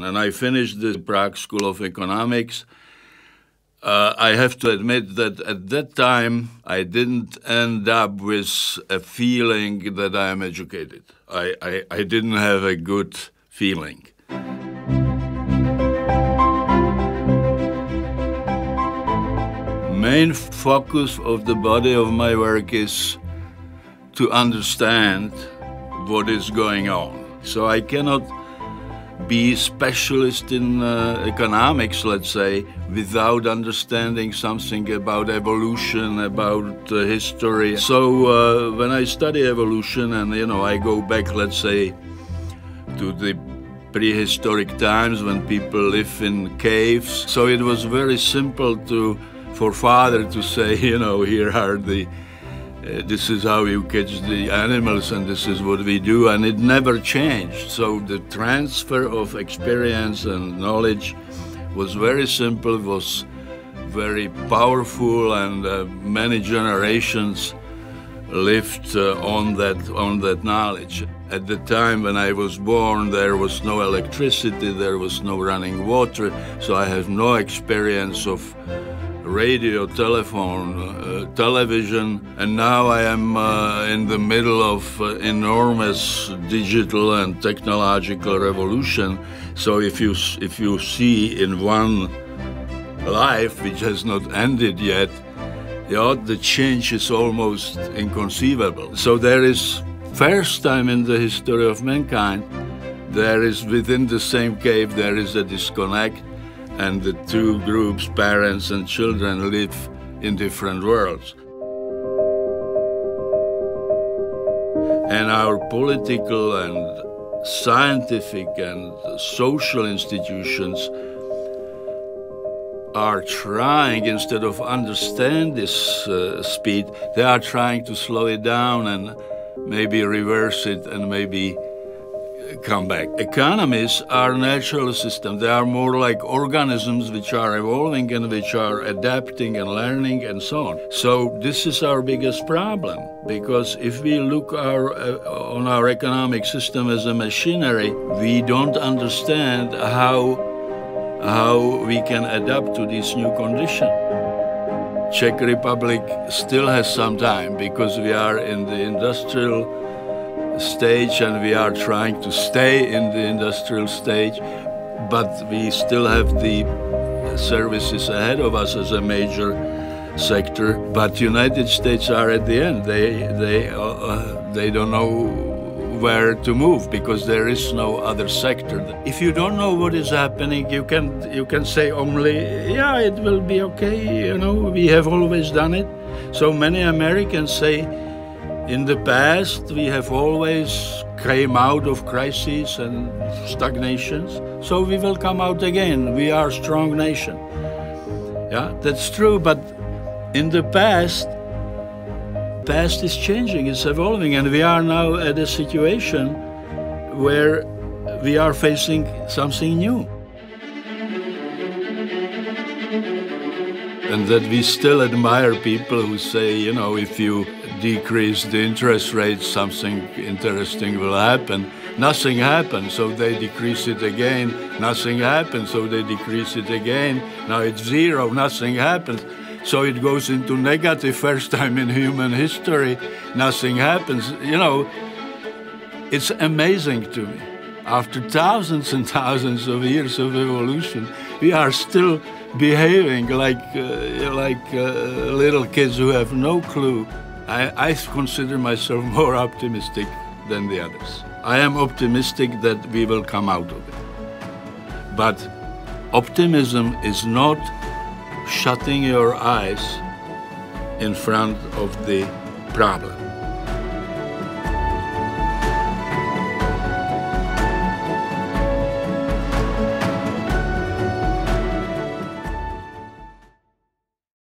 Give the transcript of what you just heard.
And I finished the Prague School of Economics. I have to admit that at that time I didn't end up with a feeling that I am educated. I didn't have a good feeling. Main focus of the body of my work is to understand what is going on. So I cannot be specialist in economics, let's say, without understanding something about evolution, about history. So when I study evolution and, I go back, let's say, to the prehistoric times when people live in caves. So it was very simple for father to say, here are this is how you catch the animals and this is what we do, and it never changed. So the transfer of experience and knowledge was very simple, was very powerful, and many generations lived on that knowledge. At the time when I was born, there was no electricity, there was no running water, so I have no experience of radio, telephone, television, and now I am in the middle of enormous digital and technological revolution. So if you see in one life, which has not ended yet, the change is almost inconceivable. So there is, first time in the history of mankind, there is within the same cave, there is a disconnect, and the two groups, parents and children, live in different worlds. And our political and scientific and social institutions are trying, instead of understand this speed, they are trying to slow it down and maybe reverse it and maybe come back. Economies are natural systems. They are more like organisms which are evolving and which are adapting and learning and so on. So this is our biggest problem, because if we look on our economic system as a machinery, we don't understand how we can adapt to this new condition. Czech Republic still has some time because we are in the industrial stage and we are trying to stay in the industrial stage, but we still have the services ahead of us as a major sector. But United States are at the end. They don't know where to move because there is no other sector. If you don't know what is happening, you can say only, yeah, it will be okay, we have always done it. So many Americans say, in the past, we have always came out of crises and stagnations, so we will come out again. We are a strong nation. Yeah, that's true, but in the past is changing, it's evolving, and we are now at a situation where we are facing something new. And that we still admire people who say, if you decrease the interest rates, something interesting will happen. Nothing happens, so they decrease it again. Nothing happens, so they decrease it again. Now it's zero, nothing happens. So it goes into negative, first time in human history. Nothing happens. It's amazing to me. After thousands and thousands of years of evolution, we are still behaving like little kids who have no clue. I consider myself more optimistic than the others. I am optimistic that we will come out of it. But optimism is not shutting your eyes in front of the problem.